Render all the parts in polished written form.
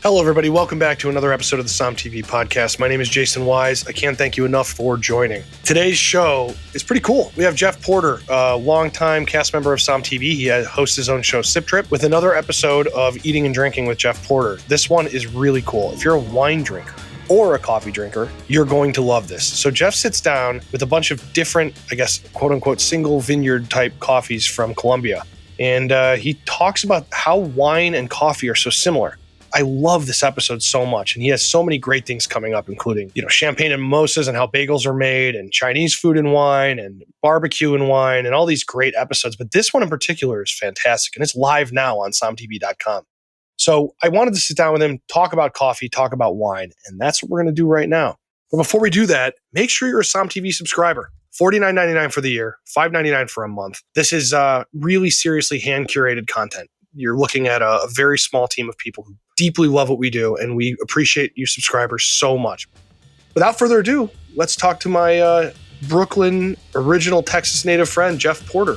Hello, everybody. Welcome back to another episode of the SOM TV podcast. My name is Jason Wise. I can't thank you enough for joining. Today's show is pretty cool. We have Jeff Porter, a longtime cast member of SOM TV. He hosts his own show, Sip Trip, with another episode of Eating and Drinking with Jeff Porter. This one is really cool. If you're a wine drinker or a coffee drinker, you're going to love this. So Jeff sits down with a bunch of different, I guess, quote unquote, single vineyard type coffees from Colombia. And he talks about how wine and coffee are so similar. I love this episode so much, and he has so many great things coming up, including, champagne and mimosas and how bagels are made, and Chinese food and wine, and barbecue and wine, and all these great episodes. But this one in particular is fantastic, and it's live now on SomTV.com. So I wanted to sit down with him, talk about coffee, talk about wine, and that's what we're going to do right now. But before we do that, make sure you're a SOM TV subscriber. $49.99 for the year, $5.99 for a month. This is really seriously hand-curated content. You're looking at a very small team of people who deeply love what we do, and we appreciate you subscribers so much. Without further ado, let's talk to my Brooklyn original Texas native friend, Jeff Porter.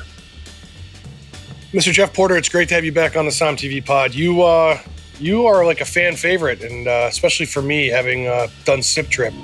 Mr. Jeff Porter, it's great to have you back on the SOM TV pod. You are like a fan favorite, and especially for me, having done Sip Trip.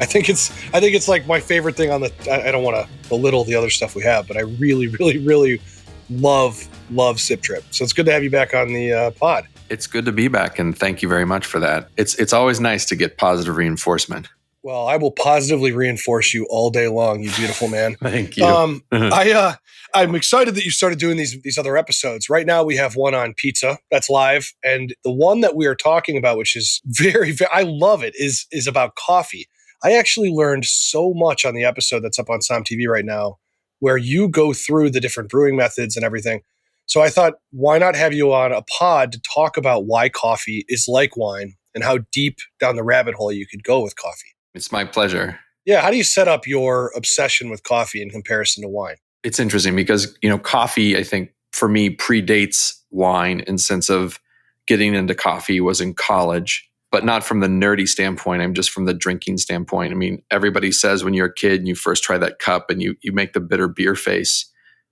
I think it's like my favorite thing on the. I don't want to belittle the other stuff we have, but I really, really, really love Sip Trip. So it's good to have you back on the pod. It's good to be back, and thank you very much for that. It's always nice to get positive reinforcement. Well, I will positively reinforce you all day long, you beautiful man. Thank you. I'm excited that you started doing these other episodes. Right now, we have one on pizza that's live, and the one that we are talking about, which is very, very I love it, is about coffee. I actually learned so much on the episode that's up on SOM TV right now, where you go through the different brewing methods and everything. So I thought, why not have you on a pod to talk about why coffee is like wine and how deep down the rabbit hole you could go with coffee? It's my pleasure. Yeah, how do you set up your obsession with coffee in comparison to wine? It's interesting because, coffee, I think, for me, predates wine in sense of getting into coffee was in college, but not from the nerdy standpoint. I'm just from the drinking standpoint. I mean, everybody says when you're a kid and you first try that cup and you make the bitter beer face,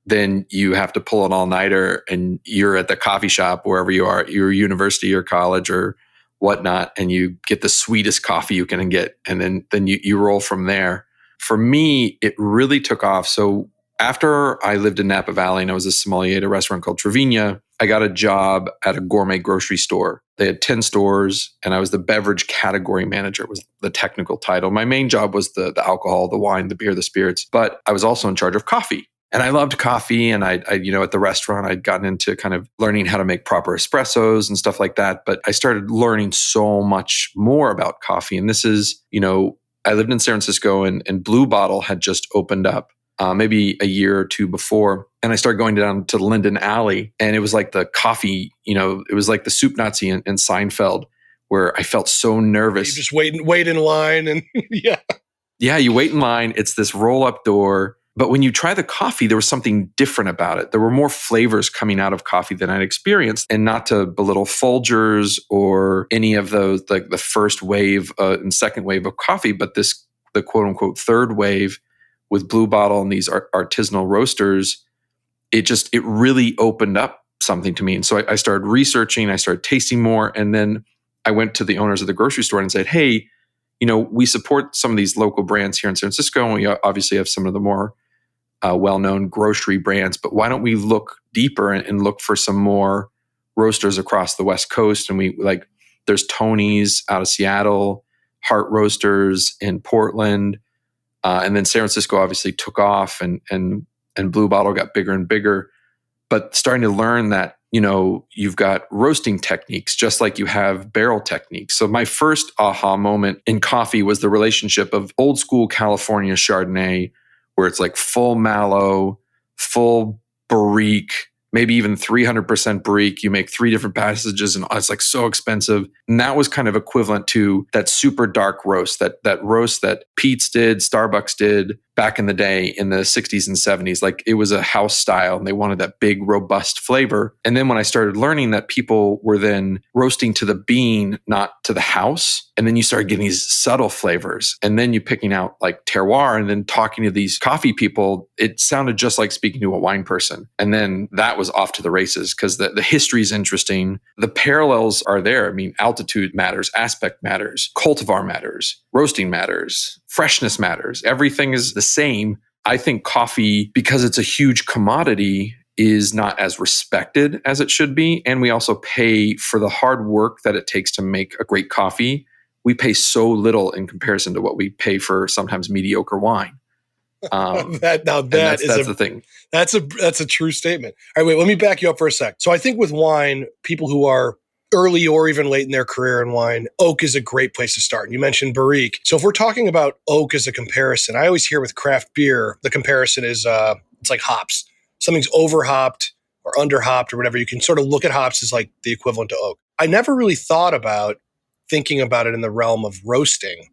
then you have to pull an all-nighter and you're at the coffee shop, wherever you are, your university or college or whatnot, and you get the sweetest coffee you can get. And then you roll from there. For me, it really took off. So after I lived in Napa Valley and I was a sommelier at a restaurant called Trevina, I got a job at a gourmet grocery store. They had 10 stores, and I was the beverage category manager, was the technical title. My main job was the alcohol, the wine, the beer, the spirits, but I was also in charge of coffee. And I loved coffee, and I at the restaurant, I'd gotten into kind of learning how to make proper espressos and stuff like that. But I started learning so much more about coffee. And this is, I lived in San Francisco, and Blue Bottle had just opened up maybe a year or two before. And I started going down to Linden Alley, and it was like the coffee, it was like the soup Nazi in Seinfeld, where I felt so nervous. You just wait in line, and yeah. Yeah, you wait in line. It's this roll-up door. But when you try the coffee, there was something different about it. There were more flavors coming out of coffee than I'd experienced. And not to belittle Folgers or any of those, like the first wave and second wave of coffee, but the quote unquote third wave with Blue Bottle and these artisanal roasters, it really opened up something to me. And so I started researching, I started tasting more. And then I went to the owners of the grocery store and said, hey, we support some of these local brands here in San Francisco. And we obviously have some of the more well-known grocery brands, but why don't we look deeper and look for some more roasters across the West Coast? And there's Tony's out of Seattle, Heart Roasters in Portland, and then San Francisco obviously took off, and Blue Bottle got bigger and bigger. But starting to learn that you've got roasting techniques just like you have barrel techniques. So my first aha moment in coffee was the relationship of old school California Chardonnay, where it's like full mallow, full barrique, maybe even 300% barrique. You make 3 different passages, and it's like so expensive. And that was kind of equivalent to that super dark roast, that roast that Pete's did, Starbucks did, back in the day in the 60s and 70s. Like it was a house style and they wanted that big, robust flavor. And then when I started learning that people were then roasting to the bean, not to the house, and then you started getting these subtle flavors. And then you picking out like terroir and then talking to these coffee people, it sounded just like speaking to a wine person. And then that was off to the races because the history is interesting. The parallels are there. I mean, altitude matters, aspect matters, cultivar matters, roasting matters, freshness matters. Everything is the same. I think coffee, because it's a huge commodity, is not as respected as it should be. And we also pay for the hard work that it takes to make a great coffee. We pay so little in comparison to what we pay for sometimes mediocre wine. That's the thing. That's a true statement. All right, wait, let me back you up for a sec. So I think with wine, people who are early or even late in their career in wine, oak is a great place to start. And you mentioned Barrique. So if we're talking about oak as a comparison, I always hear with craft beer, the comparison is it's like hops. Something's over hopped or under hopped or whatever. You can sort of look at hops as like the equivalent to oak. I never really thought about thinking about it in the realm of roasting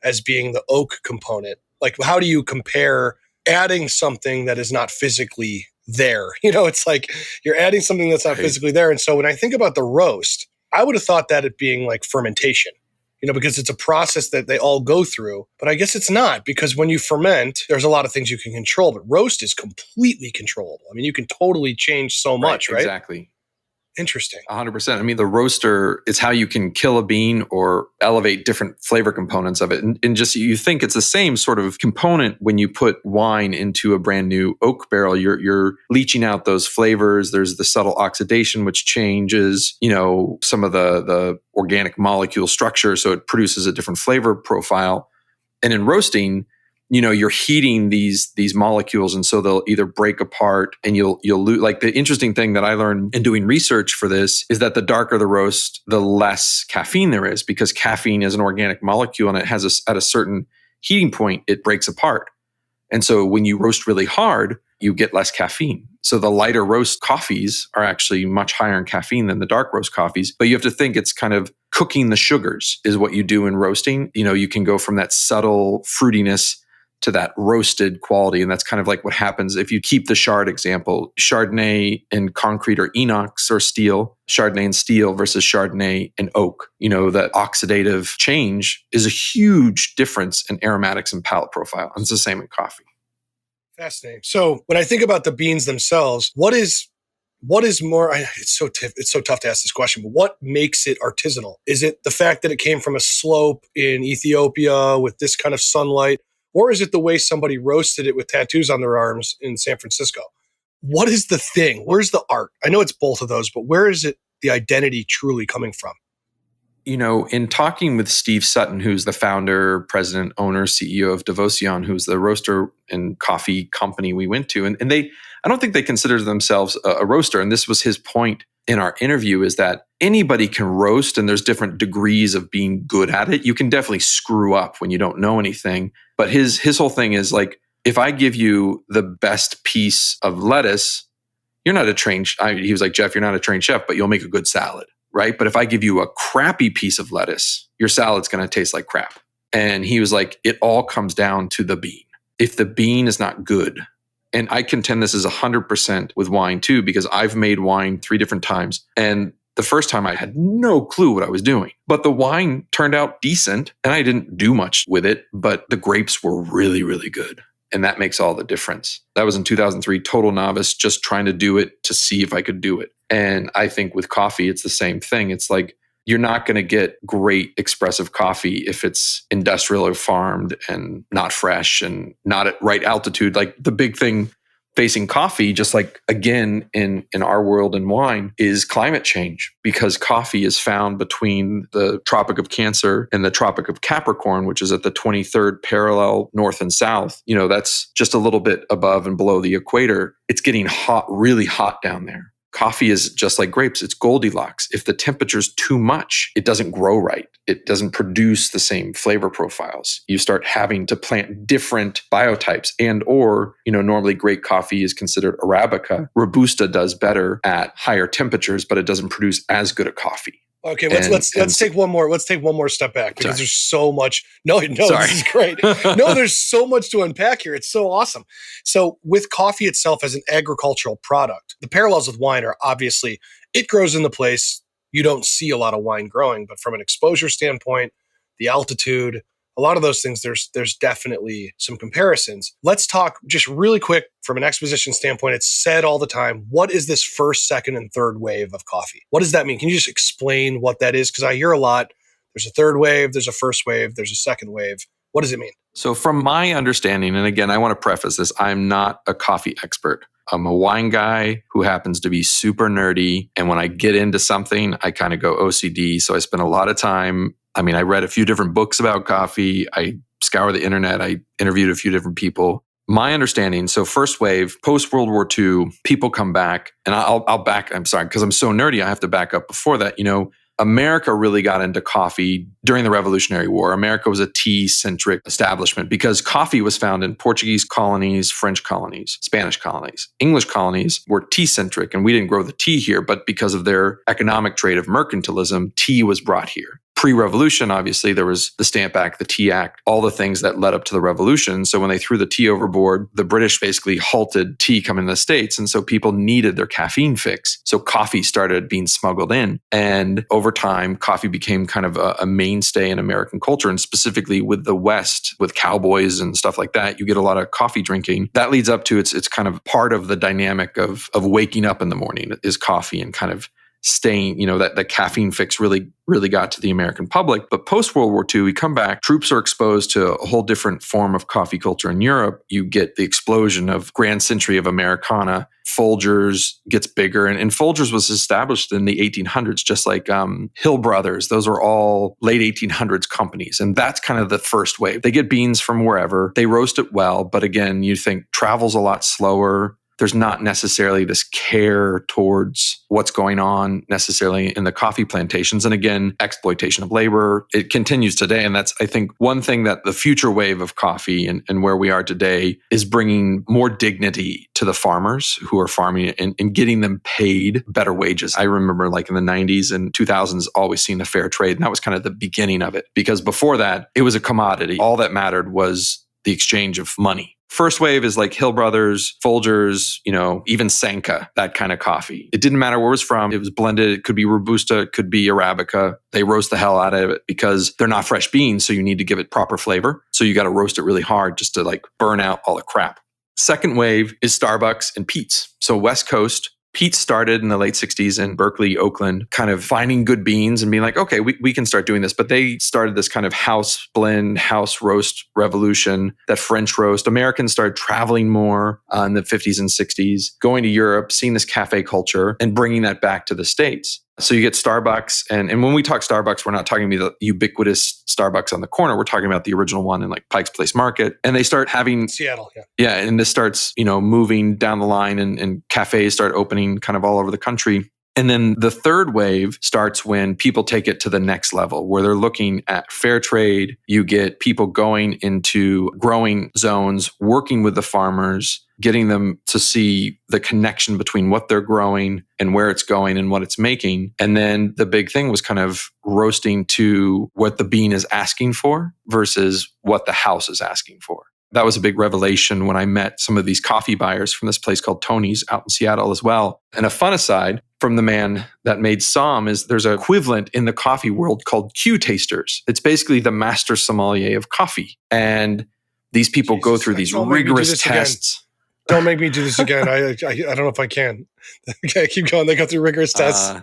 as being the oak component. Like, how do you compare adding something that is not physically there? It's like you're adding something that's not physically there. And so when I think about the roast, I would have thought that it being like fermentation, because it's a process that they all go through. But I guess it's not, because when you ferment, there's a lot of things you can control, but roast is completely controllable. I mean, you can totally change so much, right? Exactly. Interesting. 100%. I mean, the roaster is how you can kill a bean or elevate different flavor components of it. And just you think it's the same sort of component when you put wine into a brand new oak barrel. You're leaching out those flavors. There's the subtle oxidation, which changes, some of the organic molecule structure. So it produces a different flavor profile. And in roasting, you're heating these molecules, and so they'll either break apart and you'll lose. Like the interesting thing that I learned in doing research for this is that the darker the roast, the less caffeine there is, because caffeine is an organic molecule and it has at a certain heating point, it breaks apart. And so when you roast really hard, you get less caffeine. So the lighter roast coffees are actually much higher in caffeine than the dark roast coffees. But you have to think it's kind of cooking the sugars is what you do in roasting. You can go from that subtle fruitiness to that roasted quality. And that's kind of like what happens if you keep the Chard example. Chardonnay and concrete or inox or steel, Chardonnay and steel versus Chardonnay and oak. That oxidative change is a huge difference in aromatics and palate profile. And it's the same in coffee. Fascinating. So when I think about the beans themselves, what is more, it's so tough to ask this question, but what makes it artisanal? Is it the fact that it came from a slope in Ethiopia with this kind of sunlight? Or is it the way somebody roasted it with tattoos on their arms in San Francisco? What is the thing? Where's the art? I know it's both of those, but where is it the identity truly coming from? In talking with Steve Sutton, who's the founder, president, owner, CEO of Devotion, who's the roaster and coffee company we went to, and I don't think they consider themselves a roaster. And this was his point in our interview, is that anybody can roast and there's different degrees of being good at it. You can definitely screw up when you don't know anything. But his whole thing is like, if I give you the best piece of lettuce, you're not a trained, he was like, Jeff, you're not a trained chef, but you'll make a good salad, right? But if I give you a crappy piece of lettuce, your salad's going to taste like crap. And he was like, it all comes down to the bean. If the bean is not good, and I contend this is 100% with wine too, because I've made wine 3 different times. And the first time I had no clue what I was doing, but the wine turned out decent and I didn't do much with it, but the grapes were really, really good. And that makes all the difference. That was in 2003, total novice, just trying to do it to see if I could do it. And I think with coffee, it's the same thing. It's like, you're not going to get great expressive coffee if it's industrial or farmed and not fresh and not at right altitude. Like the big thing facing coffee, just like again in our world in wine, is climate change, because coffee is found between the Tropic of Cancer and the Tropic of Capricorn, which is at the 23rd parallel north and south. That's just a little bit above and below the equator. It's getting hot, really hot down there. Coffee is just like grapes. It's Goldilocks. If the temperature's too much, it doesn't grow right. It doesn't produce the same flavor profiles. You start having to plant different biotypes or normally great coffee is considered Arabica. Robusta does better at higher temperatures, but it doesn't produce as good a coffee. Okay, let's take one more. Let's take one more step back because there's so much. No, this is great. No, there's so much to unpack here. It's so awesome. So with coffee itself as an agricultural product, the parallels with wine are obviously it grows in the place you don't see a lot of wine growing, but from an exposure standpoint, the altitude, a lot of those things, there's definitely some comparisons. Let's talk just really quick from an exposition standpoint. It's said all the time, what is this first, second, and third wave of coffee? What does that mean? Can you just explain what that is? Because I hear a lot, there's a third wave, there's a first wave, there's a second wave. What does it mean? So from my understanding, and again, I want to preface this, I'm not a coffee expert. I'm a wine guy who happens to be super nerdy. And when I get into something, I kind of go OCD. So I spend a lot of time. I read a few different books about coffee. I scour the internet. I interviewed a few different people. My understanding, so first wave, post-World War II, people come back. And I'm sorry, because I'm so nerdy, I have to back up before that. America really got into coffee during the Revolutionary War. America was a tea-centric establishment because coffee was found in Portuguese colonies, French colonies, Spanish colonies. English colonies were tea-centric, and we didn't grow the tea here, but because of their economic trade of mercantilism, tea was brought here. Pre-revolution, obviously, there was the Stamp Act, the Tea Act, all the things that led up to the revolution. So when they threw the tea overboard, the British basically halted tea coming to the States. And so people needed their caffeine fix. So coffee started being smuggled in. And over time, coffee became kind of a mainstay in American culture. And specifically with the West, with cowboys and stuff like that, you get a lot of coffee drinking. That leads up to it's kind of part of the dynamic of waking up in the morning is coffee and kind of staying, that the caffeine fix really got to the American public. But post-World War II, we come back, troops are exposed to a whole different form of coffee culture in Europe. You get the explosion of Grand Century of Americana. Folgers gets bigger. And Folgers was established in the 1800s, just like Hill Brothers. Those are all late 1800s companies. And that's kind of the first wave. They get beans from wherever. They roast it well. But again, you think travel's a lot slower. There's not necessarily this care towards what's going on necessarily in the coffee plantations. And again, exploitation of labor, it continues today. And that's, I think, one thing that the future wave of coffee and where we are today is bringing more dignity to the farmers who are farming and getting them paid better wages. I remember like in the 90s and 2000s, always seeing the fair trade. And that was kind of the beginning of it. Because before that, it was a commodity. All that mattered was the exchange of money. First wave is like Hill Brothers, Folgers, even Sanka, that kind of coffee. It didn't matter where it was from. It was blended. It could be Robusta, it could be Arabica. They roast the hell out of it because they're not fresh beans, so you need to give it proper flavor. So you got to roast it really hard just to like burn out all the crap. Second wave is Starbucks and Peet's. So West Coast. Peet's started in the late 60s in Berkeley, Oakland, kind of finding good beans and being like, okay, we can start doing this. But they started this kind of house blend, house roast revolution, that French roast. Americans started traveling more in the 50s and 60s, going to Europe, seeing this cafe culture and bringing that back to the States. So you get Starbucks. And when we talk Starbucks, we're not talking about the ubiquitous Starbucks on the corner. We're talking about the original one in like Pike's Place Market. And they start having Seattle. Yeah. Yeah. And this starts, moving down the line and cafes start opening kind of all over the country. And then the third wave starts when people take it to the next level, where they're looking at fair trade. You get people going into growing zones, working with the farmers, getting them to see the connection between what they're growing and where it's going and what it's making. And then the big thing was kind of roasting to what the bean is asking for versus what the house is asking for. That was a big revelation when I met some of these coffee buyers from this place called Tony's out in Seattle as well. And a fun aside from the man that made Somm is there's an equivalent in the coffee world called Q tasters. It's basically the master sommelier of coffee. And these people go through these rigorous tests. Don't make me do this again. I don't know if I can. Okay, keep going. They go through rigorous tests.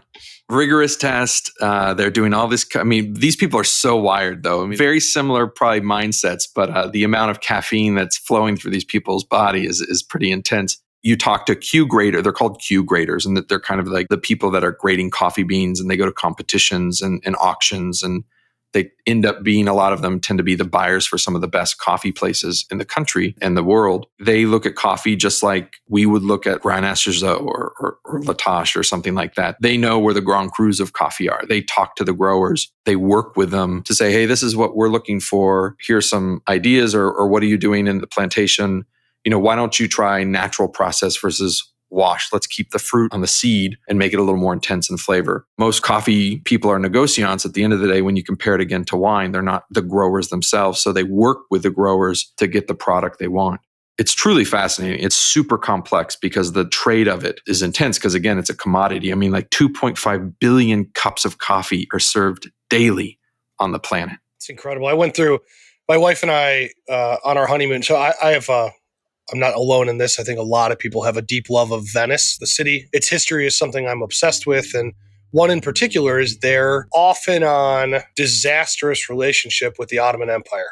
Rigorous test. They're doing all this. These people are so wired, though. Very similar, probably mindsets, but the amount of caffeine that's flowing through these people's body is pretty intense. You talk to Q grader. They're called Q graders, and that they're kind of like the people that are grading coffee beans, and they go to competitions and auctions, and they end up being, a lot of them tend to be the buyers for some of the best coffee places in the country and the world. They look at coffee just like we would look at Grandmaster Zoe or La Tâche or something like that. They know where the Grand Crus of coffee are. They talk to the growers. They work with them to say, hey, this is what we're looking for. Here's some ideas, or what are you doing in the plantation? Why don't you try natural process versus wash. Let's keep the fruit on the seed and make it a little more intense in flavor. Most coffee people are negociants. At the end of the day, when you compare it again to wine, they're not the growers themselves. So they work with the growers to get the product they want. It's truly fascinating. It's super complex because the trade of it is intense because, again, it's a commodity. I mean, like 2.5 billion cups of coffee are served daily on the planet. It's incredible. I went through, my wife and I, on our honeymoon. So I have, I'm not alone in this. I think a lot of people have a deep love of Venice, the city. Its history is something I'm obsessed with. And one in particular is their off and on disastrous relationship with the Ottoman Empire.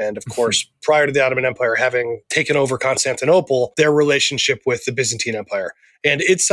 And of course, prior to the Ottoman Empire having taken over Constantinople, their relationship with the Byzantine Empire. And it's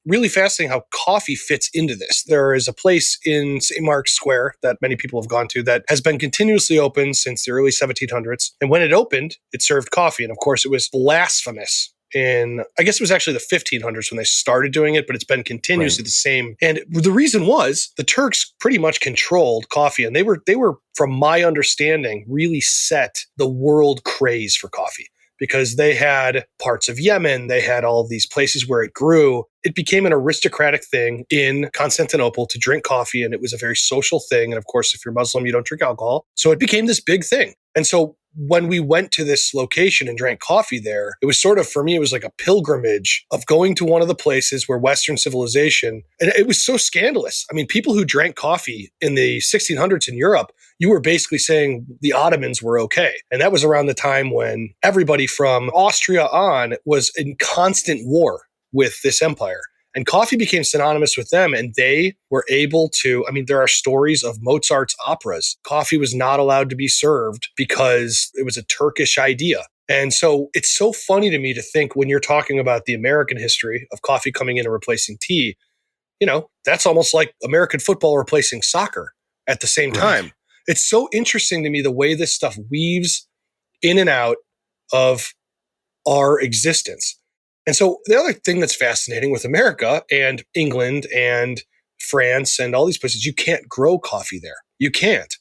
really fascinating how coffee fits into this. There is a place in St. Mark's Square that many people have gone to that has been continuously open since the early 1700s. And when it opened, it served coffee. And of course, it was blasphemous I guess it was actually the 1500s when they started doing it, but it's been continuously the same. And the reason was the Turks pretty much controlled coffee. And they were, from my understanding, really set the world craze for coffee because they had parts of Yemen. They had all these places where it grew. It became an aristocratic thing in Constantinople to drink coffee. And it was a very social thing. And of course, if you're Muslim, you don't drink alcohol. So it became this big thing. And so when we went to this location and drank coffee there, it was sort of, for me, it was like a pilgrimage of going to one of the places where Western civilization, and it was so scandalous. I mean, people who drank coffee in the 1600s in Europe, you were basically saying the Ottomans were okay. And that was around the time when everybody from Austria on was in constant war with this empire. And coffee became synonymous with them, and they were able to, I mean, there are stories of Mozart's operas. Coffee was not allowed to be served because it was a Turkish idea. And so it's so funny to me to think when you're talking about the American history of coffee coming in and replacing tea, that's almost like American football replacing soccer at the same time. Right. It's so interesting to me the way this stuff weaves in and out of our existence. And so the other thing that's fascinating with America and England and France and all these places, you can't grow coffee there. You can't.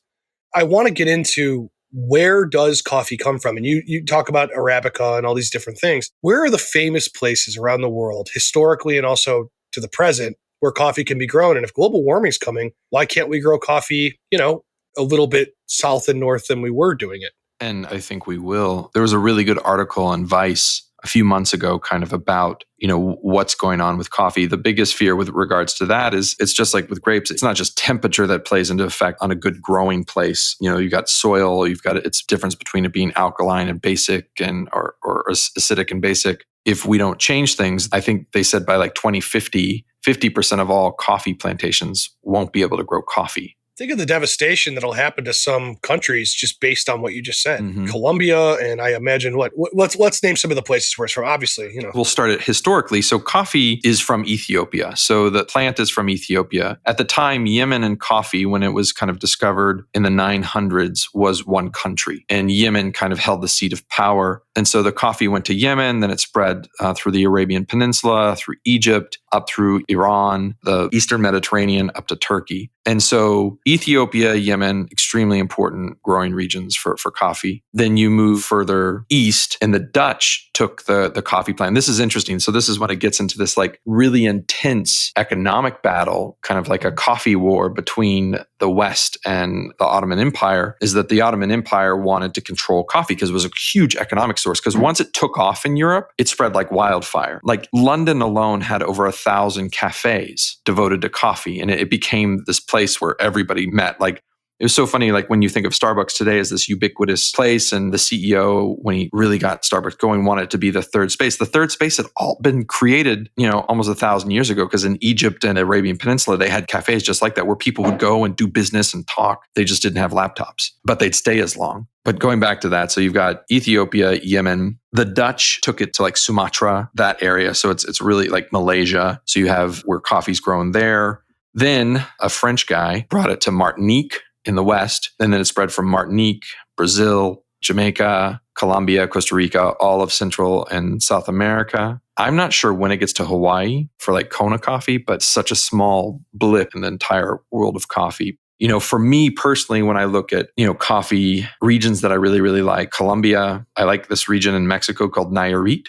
I want to get into where does coffee come from? And you talk about Arabica and all these different things. Where are the famous places around the world, historically and also to the present, where coffee can be grown? And if global warming is coming, why can't we grow coffee, a little bit south and north than we were doing it? And I think we will. There was a really good article on Vice a few months ago kind of about, what's going on with coffee. The biggest fear with regards to that is it's just like with grapes. It's not just temperature that plays into effect on a good growing place. You've got soil, it's difference between it being alkaline and basic or acidic and basic. If we don't change things, I think they said by like 2050, 50% of all coffee plantations won't be able to grow coffee. Think of the devastation that'll happen to some countries just based on what you just said. Mm-hmm. Colombia, and I imagine let's name some of the places where it's from. Obviously, We'll start it historically. So coffee is from Ethiopia. So the plant is from Ethiopia. At the time, Yemen and coffee, when it was kind of discovered in the 900s, was one country. And Yemen kind of held the seat of power. And so the coffee went to Yemen, then it spread through the Arabian Peninsula, through Egypt, up through Iran, the Eastern Mediterranean, up to Turkey. And so Ethiopia, Yemen, extremely important growing regions for coffee. Then you move further east, and the Dutch took the coffee plant. This is interesting. So this is when it gets into this like really intense economic battle, kind of like a coffee war between the West and the Ottoman Empire, is that the Ottoman Empire wanted to control coffee because it was a huge economic source. Because once it took off in Europe, it spread like wildfire. Like London alone had over 1,000 cafes devoted to coffee, and it became this place where everybody met. Like, it was so funny, like when you think of Starbucks today as this ubiquitous place, and the CEO, when he really got Starbucks going, wanted it to be the third space. The third space had all been created, almost 1,000 years ago, because in Egypt and Arabian Peninsula, they had cafes just like that where people would go and do business and talk. They just didn't have laptops, but they'd stay as long. But going back to that, so you've got Ethiopia, Yemen. The Dutch took it to like Sumatra, that area. So it's really like Malaysia. So you have where coffee's grown there. Then a French guy brought it to Martinique in the West. And then it spread from Martinique, Brazil, Jamaica, Colombia, Costa Rica, all of Central and South America. I'm not sure when it gets to Hawaii for like Kona coffee, but such a small blip in the entire world of coffee. For me personally, when I look at, coffee regions that I really, really like, Colombia, I like this region in Mexico called Nayarit.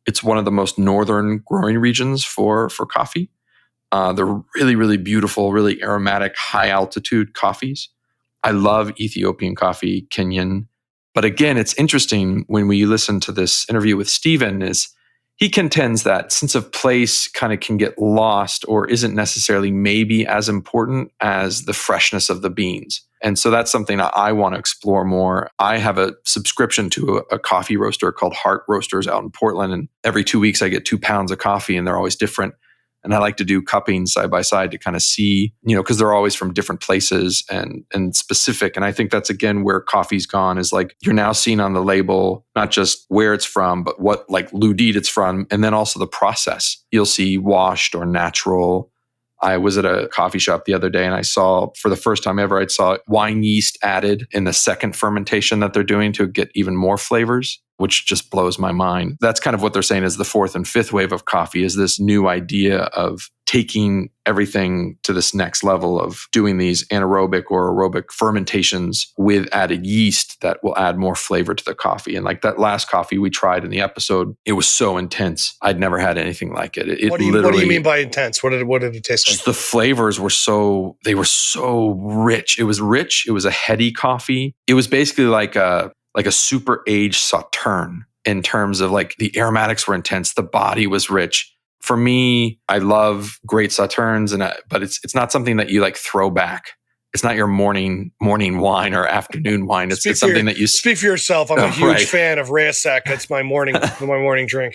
It's one of the most northern growing regions for coffee. They're really, really beautiful, really aromatic, high altitude coffees. I love Ethiopian coffee, Kenyan. But again, it's interesting when we listen to this interview with Stephen is he contends that sense of place kind of can get lost or isn't necessarily maybe as important as the freshness of the beans. And so that's something that I want to explore more. I have a subscription to a coffee roaster called Heart Roasters out in Portland. And every 2 weeks I get 2 pounds of coffee and they're always different. And I like to do cupping side by side to kind of see, because they're always from different places and specific. And I think that's, again, where coffee's gone is like you're now seeing on the label, not just where it's from, but what like Ludit it's from. And then also the process. You'll see washed or natural. I was at a coffee shop the other day and I saw, for the first time ever, I saw wine yeast added in the second fermentation that they're doing to get even more flavors, which just blows my mind. That's kind of what they're saying is the fourth and fifth wave of coffee is this new idea of taking everything to this next level of doing these anaerobic or aerobic fermentations with added yeast that will add more flavor to the coffee. And like that last coffee we tried in the episode, it was so intense. I'd never had anything like it. What do you mean by intense? What did it taste like? Just the flavors were so rich. It was rich. It was a heady coffee. It was basically like a super aged Sauterne in terms of like the aromatics were intense. The body was rich. For me, I love great Sauternes, but it's not something that you like throw back. It's not your morning wine or afternoon wine. It's something that you speak for yourself. I'm a huge fan of Reyesek. It's my morning drink.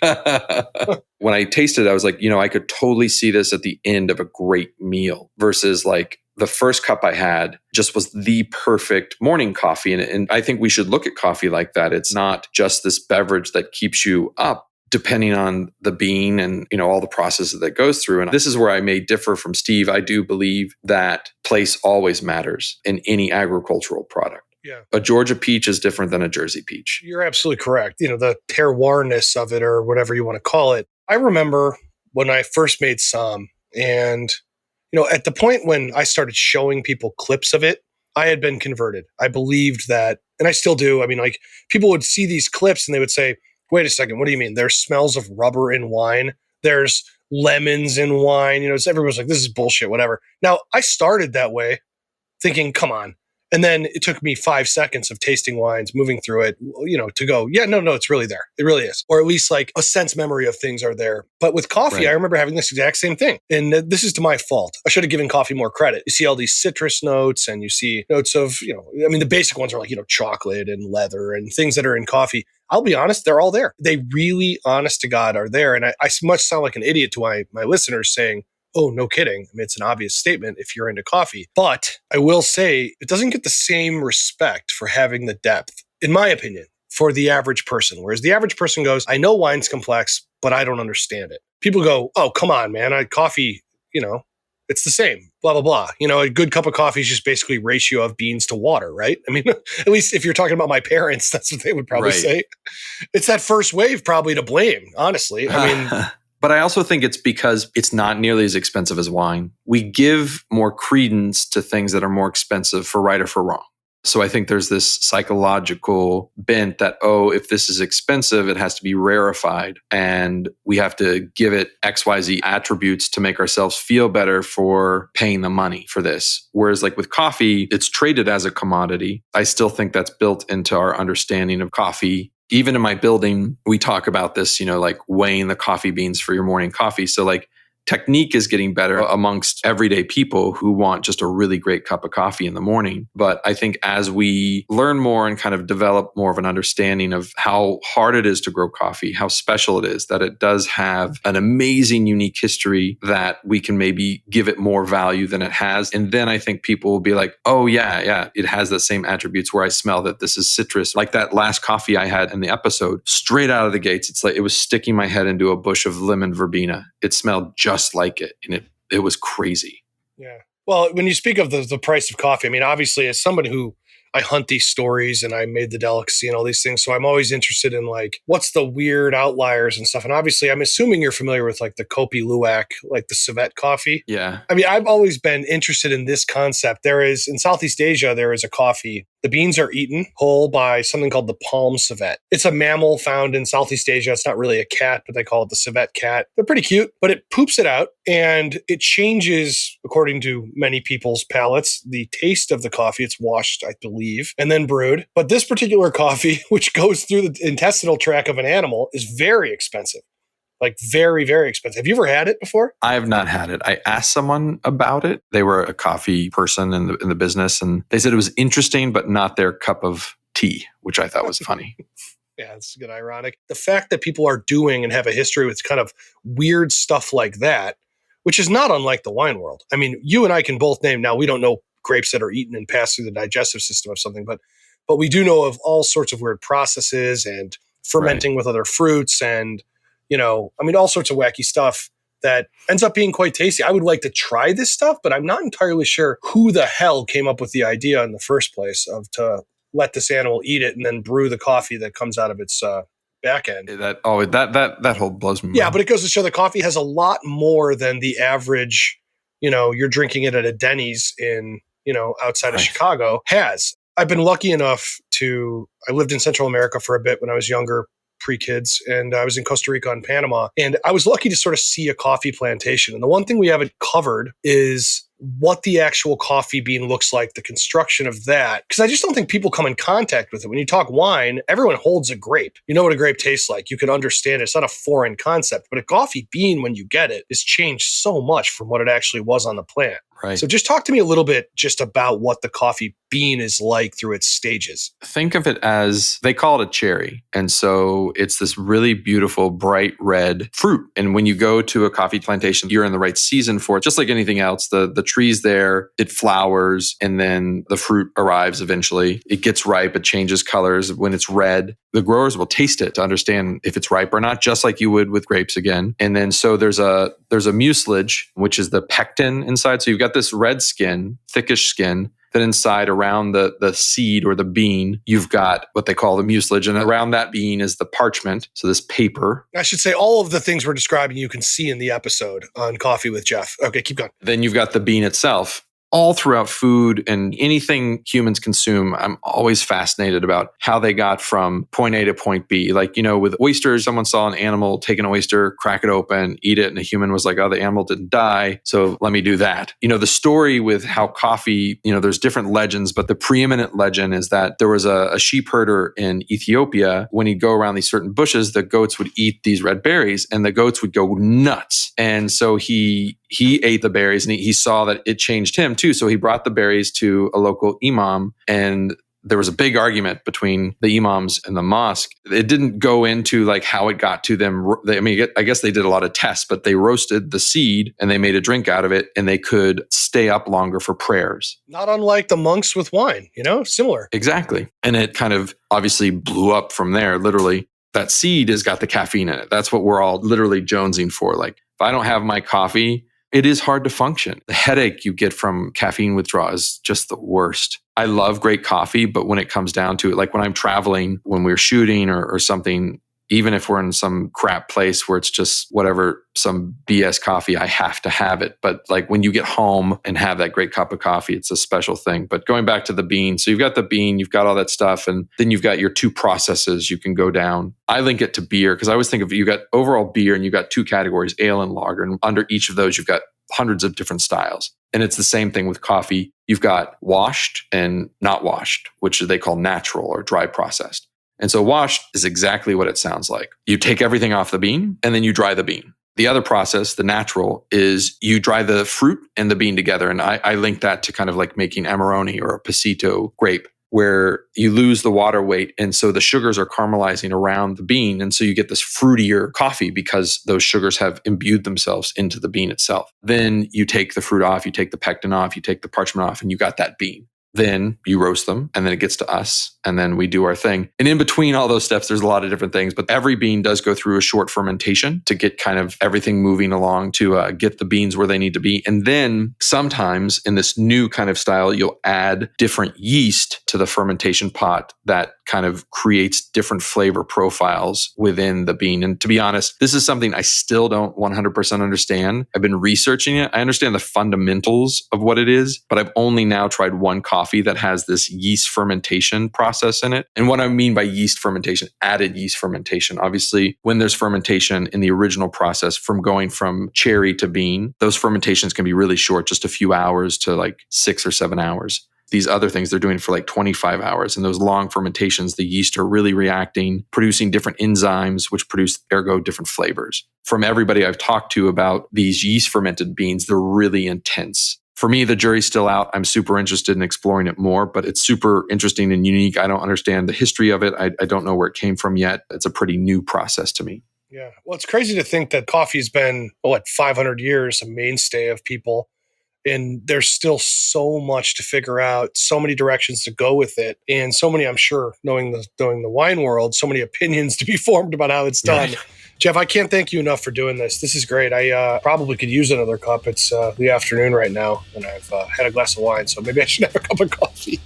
When I tasted it, I was like, I could totally see this at the end of a great meal versus like the first cup I had just was the perfect morning coffee. And I think we should look at coffee like that. It's not just this beverage that keeps you up, depending on the bean and all the processes that goes through. And this is where I may differ from Steve. I do believe that place always matters in any agricultural product. Yeah. A Georgia peach is different than a Jersey peach. You're absolutely correct. The terroirness of it or whatever you want to call it. I remember when I first made Somm and, at the point when I started showing people clips of it, I had been converted. I believed that, and I still do. I mean, like people would see these clips and they would say, wait a second, what do you mean? There's smells of rubber in wine. There's lemons in wine. Everyone's like, this is bullshit, whatever. Now, I started that way thinking, come on. And then it took me 5 seconds of tasting wines, moving through it, to go, yeah, no, it's really there. It really is. Or at least like a sense memory of things are there. But with coffee, right. I remember having this exact same thing. And this is to my fault. I should have given coffee more credit. You see all these citrus notes and you see notes of, the basic ones are like, chocolate and leather and things that are in coffee. I'll be honest, they're all there. They really, honest to God, are there. And I much sound like an idiot to my listeners saying, oh, no kidding. It's an obvious statement if you're into coffee. But I will say it doesn't get the same respect for having the depth, in my opinion, for the average person. Whereas the average person goes, I know wine's complex, but I don't understand it. People go, oh, come on, man. Coffee, it's the same, blah, blah, blah. A good cup of coffee is just basically ratio of beans to water, right? At least if you're talking about my parents, that's what they would probably say. It's that first wave probably to blame, honestly. But I also think it's because it's not nearly as expensive as wine. We give more credence to things that are more expensive for right or for wrong. So I think there's this psychological bent that, if this is expensive, it has to be rarefied. And we have to give it XYZ attributes to make ourselves feel better for paying the money for this. Whereas like with coffee, it's traded as a commodity. I still think that's built into our understanding of coffee. Even in my building, we talk about this, like weighing the coffee beans for your morning coffee. So like technique is getting better amongst everyday people who want just a really great cup of coffee in the morning. But I think as we learn more and kind of develop more of an understanding of how hard it is to grow coffee, how special it is, that it does have an amazing, unique history that we can maybe give it more value than it has. And then I think people will be like, oh yeah, it has the same attributes where I smell that this is citrus. Like that last coffee I had in the episode, straight out of the gates, it's like it was sticking my head into a bush of lemon verbena. It smelled just like it. And it was crazy. Yeah. Well, when you speak of the price of coffee, obviously as somebody who I hunt these stories and I made the delicacy and all these things. So I'm always interested in like, what's the weird outliers and stuff. And obviously I'm assuming you're familiar with like the Kopi Luwak, like the civet coffee. Yeah. I've always been interested in this concept. There is in Southeast Asia, there is a coffee The beans are eaten whole by something called the palm civet. It's a mammal found in Southeast Asia. It's not really a cat, but they call it the civet cat. They're pretty cute, but it poops it out and it changes, according to many people's palates, the taste of the coffee. It's washed, I believe, and then brewed. But this particular coffee, which goes through the intestinal tract of an animal, is very expensive. Like very, very expensive. Have you ever had it before? I have not had it. I asked someone about it. They were a coffee person in the business, and they said it was interesting, but not their cup of tea, which I thought was funny. Yeah, it's good, ironic. The fact that people are doing and have a history with kind of weird stuff like that, which is not unlike the wine world. I mean, you and I can both name, now we don't know grapes that are eaten and pass through the digestive system of something, but we do know of all sorts of weird processes and fermenting with other fruits and all sorts of wacky stuff that ends up being quite tasty. I would like to try this stuff, but I'm not entirely sure who the hell came up with the idea in the first place to let this animal eat it and then brew the coffee that comes out of its back end. That whole blows me. Yeah, but it goes to show that coffee has a lot more than the average, you're drinking it at a Denny's in, outside of Chicago has. I've been lucky enough I lived in Central America for a bit when I was younger, pre-kids, and I was in Costa Rica and Panama, and I was lucky to sort of see a coffee plantation. And the one thing we haven't covered is what the actual coffee bean looks like, the construction of that, because I just don't think people come in contact with it. When you talk wine, everyone holds a grape. You know what a grape tastes like. You can understand it. It's not a foreign concept, but a coffee bean, when you get it, has changed so much from what it actually was on the plant. Right. So just talk to me a little bit just about what the coffee bean is like through its stages. Think of it as, they call it a cherry. And so it's this really beautiful, bright red fruit. And when you go to a coffee plantation, you're in the right season for it. Just like anything else, the tree's there, it flowers, and then the fruit arrives eventually. It gets ripe, it changes colors. When it's red, the growers will taste it to understand if it's ripe or not, just like you would with grapes again. And then so there's a mucilage, which is the pectin inside. So you've got this red skin, thickish skin. Then inside, around the seed or the bean, you've got what they call the mucilage. And around that bean is the parchment. So this paper. I should say all of the things we're describing you can see in the episode on Coffee with Jeff. Okay, keep going. Then you've got the bean itself. All throughout food and anything humans consume, I'm always fascinated about how they got from point A to point B. Like, with oysters, someone saw an animal take an oyster, crack it open, eat it, and a human was like, oh, the animal didn't die, so let me do that. The story with how coffee, there's different legends, but the preeminent legend is that there was a sheep herder in Ethiopia. When he'd go around these certain bushes, the goats would eat these red berries, and the goats would go nuts. And so he ate the berries, and he saw that it changed him too. So he brought the berries to a local imam, and there was a big argument between the imams and the mosque. It didn't go into like how it got to them. I guess they did a lot of tests, but they roasted the seed and they made a drink out of it, and they could stay up longer for prayers. Not unlike the monks with wine, similar. Exactly. And it kind of obviously blew up from there, literally. That seed has got the caffeine in it. That's what we're all literally jonesing for. Like, if I don't have my coffee, it is hard to function. The headache you get from caffeine withdrawal is just the worst. I love great coffee, but when it comes down to it, like when I'm traveling, when we're shooting or something, even if we're in some crap place where it's just whatever, some BS coffee, I have to have it. But like when you get home and have that great cup of coffee, it's a special thing. But going back to the bean, so you've got the bean, you've got all that stuff, and then you've got your two processes you can go down. I link it to beer because I always think of you got overall beer and you've got two categories, ale and lager. And under each of those, you've got hundreds of different styles. And it's the same thing with coffee. You've got washed and not washed, which they call natural or dry processed. And so washed is exactly what it sounds like. You take everything off the bean and then you dry the bean. The other process, the natural, is you dry the fruit and the bean together. And I link that to kind of like making Amarone or a Pasito grape, where you lose the water weight. And so the sugars are caramelizing around the bean. And so you get this fruitier coffee because those sugars have imbued themselves into the bean itself. Then you take the fruit off, you take the pectin off, you take the parchment off, and you got that bean. Then you roast them, and then it gets to us, and then we do our thing. And in between all those steps, there's a lot of different things, but every bean does go through a short fermentation to get kind of everything moving along to get the beans where they need to be. And then sometimes in this new kind of style, you'll add different yeast to the fermentation pot that kind of creates different flavor profiles within the bean. And to be honest, this is something I still don't 100% understand. I've been researching it. I understand the fundamentals of what it is, but I've only now tried one coffee coffee that has this yeast fermentation process in it. And what I mean by yeast fermentation, added yeast fermentation. Obviously, when there's fermentation in the original process from going from cherry to bean, those fermentations can be really short, just a few hours to like 6 or 7 hours. These other things they're doing for like 25 hours. And those long fermentations, the yeast are really reacting, producing different enzymes, which produce, ergo, different flavors. From everybody I've talked to about these yeast fermented beans, they're really intense. For me, the jury's still out. I'm super interested in exploring it more, but it's super interesting and unique. I don't understand the history of it. I don't know where it came from yet. It's a pretty new process to me. Yeah. Well, it's crazy to think that coffee's been, 500 years, a mainstay of people. And there's still so much to figure out, so many directions to go with it, and so many, I'm sure, knowing the wine world, so many opinions to be formed about how it's done. Right. Jeff, I can't thank you enough for doing this. This is great. I probably could use another cup. It's the afternoon right now, and I've had a glass of wine, so maybe I should have a cup of coffee.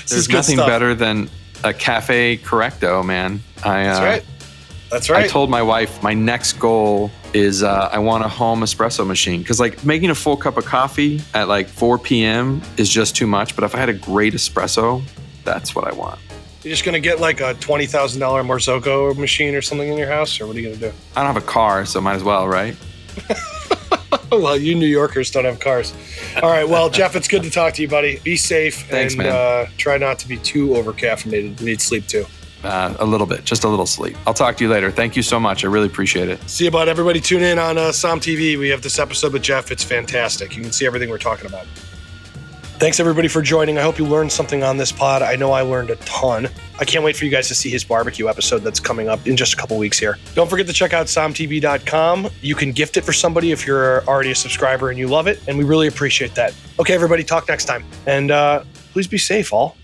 There's nothing better than a Cafe Correcto, man. That's right. That's right. I told my wife my next goal is I want a home espresso machine, because like making a full cup of coffee at like 4 p.m. is just too much. But if I had a great espresso, that's what I want. You're just going to get like a $20,000 Marzocco machine or something in your house, or what are you going to do? I don't have a car, so might as well, right? Well, you New Yorkers don't have cars. All right. Well, Jeff, it's good to talk to you, buddy. Be safe. Thanks, and man. Try not to be too over-caffeinated. You need sleep too. A little bit, just a little sleep. I'll talk to you later. Thank you so much. I really appreciate it. See you, bud. Everybody tune in on Som TV. We have this episode with Jeff. It's fantastic. You can see everything we're talking about. Thanks, everybody, for joining. I hope you learned something on this pod. I know I learned a ton. I can't wait for you guys to see his barbecue episode that's coming up in just a couple weeks here. Don't forget to check out somtv.com. You can gift it for somebody if you're already a subscriber and you love it, and we really appreciate that. Okay, everybody, talk next time. And please be safe, all.